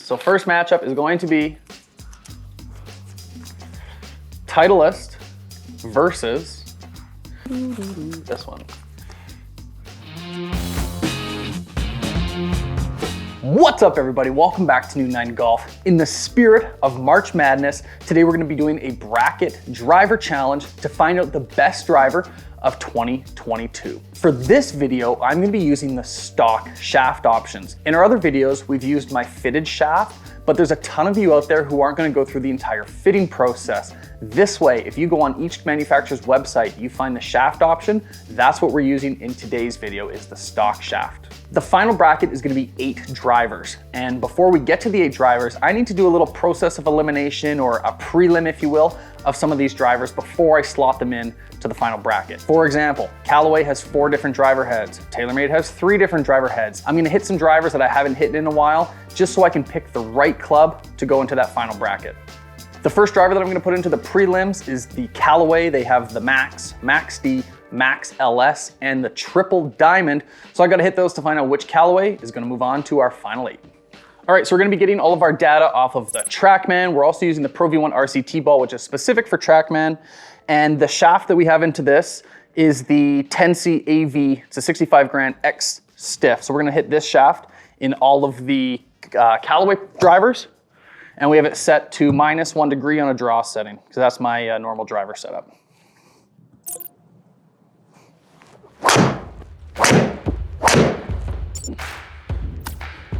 So first matchup is going to be Titleist versus this one. What's up, everybody? Welcome back to New 9 Golf. In the spirit of March Madness, today we're going to be doing a bracket driver challenge to find out the best driver of 2022. For this video, I'm going to be using the stock shaft options. In our other videos, we've used my fitted shaft, but there's a ton of you out there who aren't going to go through the entire fitting process. This way, if you go on each manufacturer's website, you find the shaft option. That's what we're using in today's video, is the stock shaft. The final bracket is going to be 8 drivers. And before we get to the 8 drivers, I need to do a little process of elimination, or a prelim, if you will, of some of these drivers before I slot them in to the final bracket. For example, Callaway has 4 different driver heads. Taylormade has 3 different driver heads. I'm going to hit some drivers that I haven't hit in a while, just so I can pick the right club to go into that final bracket. The first driver that I'm going to put into the prelims is the Callaway. They have the Max, Max D, Max LS, and the Triple Diamond. So I got to hit those to find out which Callaway is going to move on to our final 8. All right, so we're going to be getting all of our data off of the TrackMan. We're also using the Pro V1 RCT ball, which is specific for TrackMan. And the shaft that we have into this is the 10C AV. It's a 65 grand X stiff. So we're going to hit this shaft in all of the Callaway drivers. And we have it set to -1 degree on a draw setting, because that's my normal driver setup.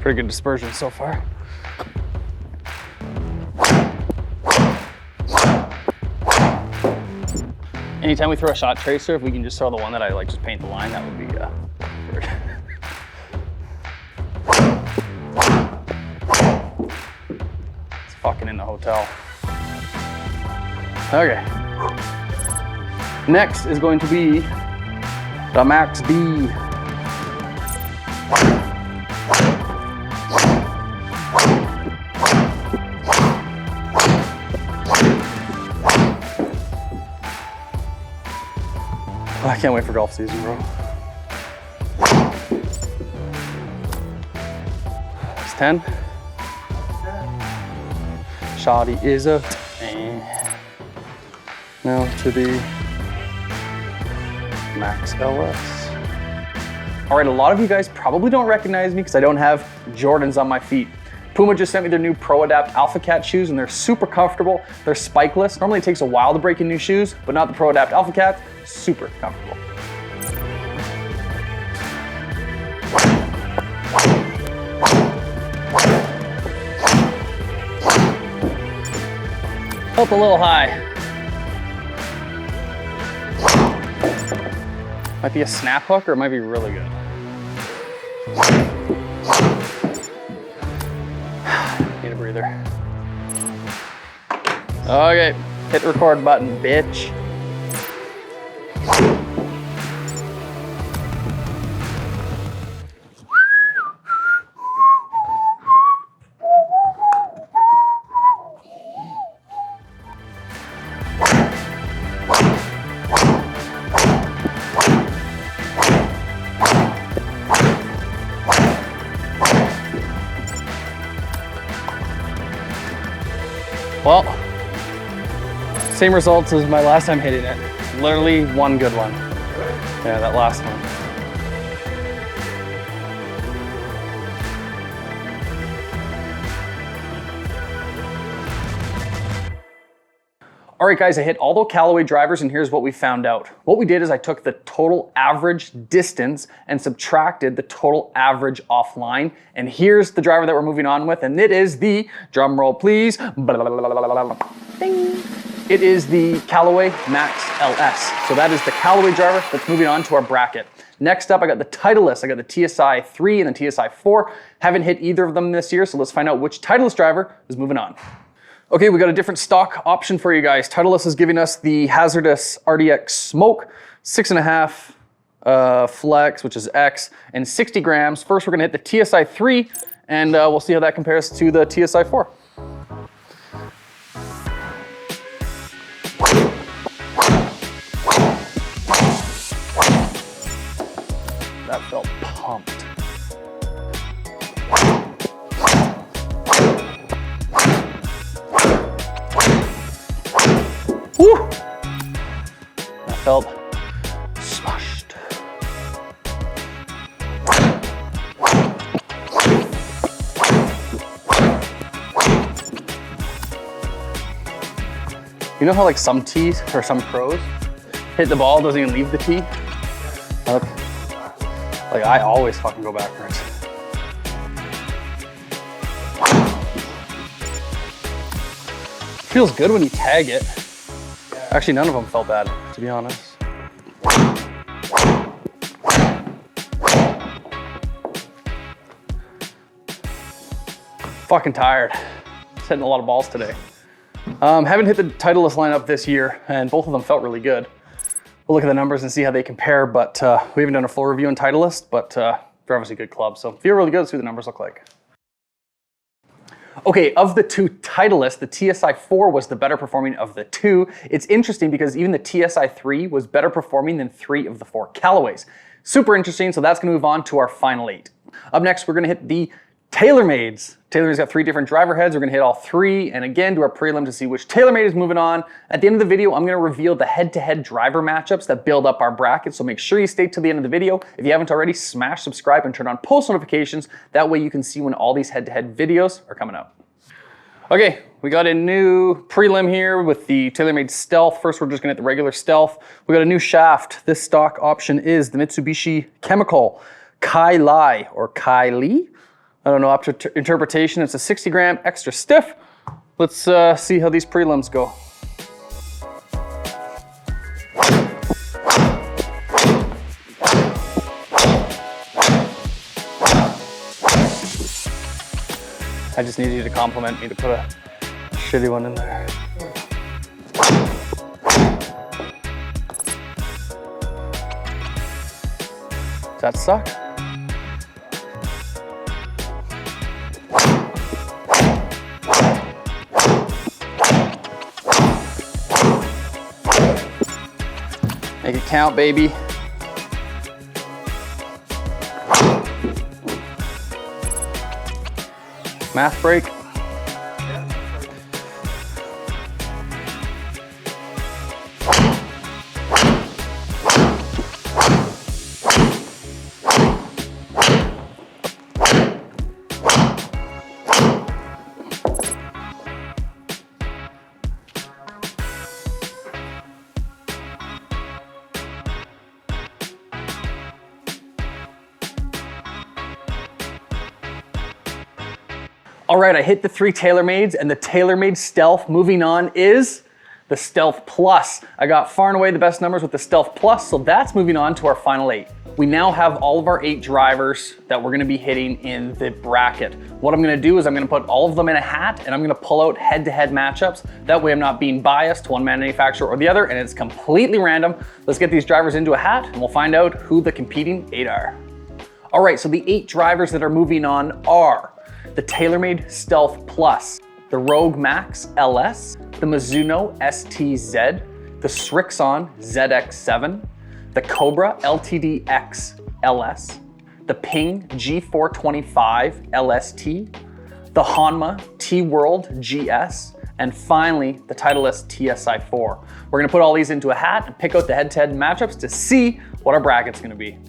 Pretty good dispersion so far. Anytime we throw a shot tracer, if we can just throw the one that I like, just paint the line, that would be good. It's fucking in the hotel. Okay. Next is going to be the Max D. I can't wait for golf season, bro. It's 10. Shoddy is a 10. Now to the Max LS. All right, a lot of you guys probably don't recognize me because I don't have Jordans on my feet. Puma just sent me their new Pro Adapt Alpha Cat shoes, and they're super comfortable. They're spikeless. Normally it takes a while to break in new shoes, but not the Pro Adapt Alpha Cat. Super comfortable. Felt a little high. Might be a snap hook, or it might be really good. Need a breather. Okay, hit the record button, bitch. Well, same results as my last time hitting it. Literally one good one. Yeah, that last one. All right, guys, I hit all the Callaway drivers, and here's what we found out. What we did is I took the total average distance and subtracted the total average offline. And here's the driver that we're moving on with, and it is the, drum roll please, ding. It is the Callaway Max LS. So that is the Callaway driver that's moving on to our bracket. Next up, I got the Titleist. I got the TSI 3 and the TSI 4. Haven't hit either of them this year, so let's find out which Titleist driver is moving on. Okay, we got a different stock option for you guys. Titleist is giving us the Hazardous RDX Smoke, 6.5 flex, which is X, and 60 grams. First, we're gonna hit the TSI 3, and we'll see how that compares to the TSI 4. That felt pumped. felt smushed. You know how like some tees or some pros hit the ball, doesn't even leave the tee? Like I always fucking go backwards. Feels good when you tag it. Actually, none of them felt bad, to be honest. Fucking tired. Just hitting a lot of balls today. Haven't hit the Titleist lineup this year, and both of them felt really good. We'll look at the numbers and see how they compare, but we haven't done a full review on Titleist, but they're obviously good clubs, so feel really good. Let's see what the numbers look like. Okay, of the two Titleists, the TSI4 was the better performing of the two. It's interesting because even the TSI3 was better performing than 3 of the 4 Callaways. Super interesting, so that's gonna move on to our final 8. Up next, we're gonna hit the Taylormades. Taylormade's got 3 different driver heads. We're gonna hit all 3 and again do our prelim to see which Taylormade is moving on. At the end of the video, I'm gonna reveal the head-to-head driver matchups that build up our bracket, so make sure you stay till the end of the video. If you haven't already, smash subscribe and turn on post notifications. That way you can see when all these head-to-head videos are coming out. Okay, we got a new prelim here with the Taylormade Stealth. First, we're just gonna hit the regular Stealth. We got a new shaft. This stock option is the Mitsubishi Chemical Callaway or Kylie. I don't know, up to interpretation. It's a 60 gram extra stiff. Let's see how these prelims go. I just need you to compliment me to put a shitty one in there. Does that suck? Make it count, baby. Math break. All right, I hit the 3 Taylormades and the Taylormade Stealth. Moving on is the Stealth Plus. I got far and away the best numbers with the Stealth Plus, so that's moving on to our final 8. We now have all of our 8 drivers that we're gonna be hitting in the bracket. What I'm gonna do is I'm gonna put all of them in a hat and I'm gonna pull out head-to-head matchups. That way I'm not being biased to one manufacturer or the other, and it's completely random. Let's get these drivers into a hat and we'll find out who the competing 8 are. All right, so the 8 drivers that are moving on are the Taylormade Stealth Plus, the Rogue Max LS, the Mizuno STZ, the Srixon ZX7, the Cobra LTDX LS, the Ping G425 LST, the Honma T-World GS, and finally the Titleist TSI4. We're gonna put all these into a hat and pick out the head-to-head matchups to see what our bracket's gonna be.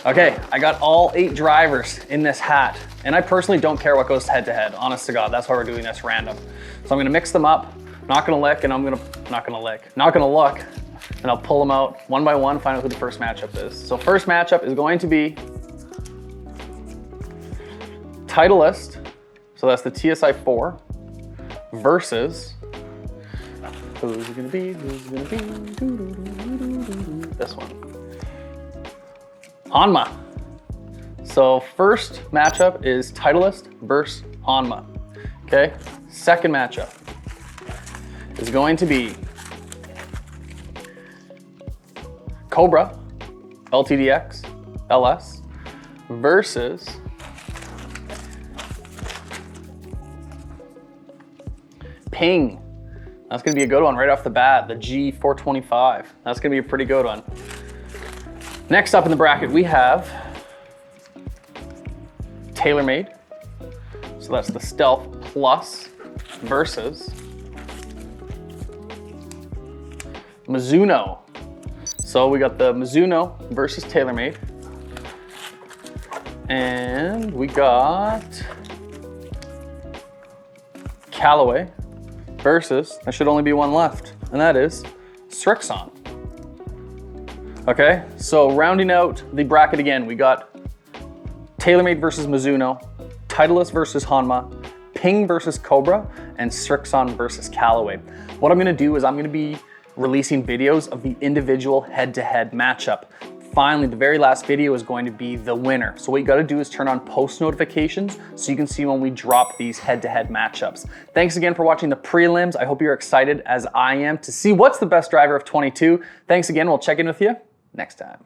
Okay, I got all 8 drivers in this hat, and I personally don't care what goes head to head, honest to God. That's why we're doing this random. So I'm gonna mix them up, not gonna look, and I'll pull them out one by one, find out who the first matchup is. So first matchup is going to be Titleist, so that's the TSI4, versus, who's it gonna be, this one. Honma. So first matchup is Titleist versus Honma. Okay, second matchup is going to be Cobra LTDX LS versus Ping. That's gonna be a good one right off the bat, the G425. That's gonna be a pretty good one. Next up in the bracket, we have Taylormade. So that's the Stealth Plus versus Mizuno So we got the Mizuno versus Taylormade. And we got Callaway versus, there should only be one left, and that is Srixon. Okay, so rounding out the bracket again, we got Taylormade versus Mizuno, Titleist versus Honma, Ping versus Cobra, and Srixon versus Callaway. What I'm gonna do is I'm gonna be releasing videos of the individual head-to-head matchup. Finally, the very last video is going to be the winner. So what you gotta do is turn on post notifications so you can see when we drop these head-to-head matchups. Thanks again for watching the prelims. I hope you're excited as I am to see what's the best driver of 22. Thanks again, we'll check in with you next time.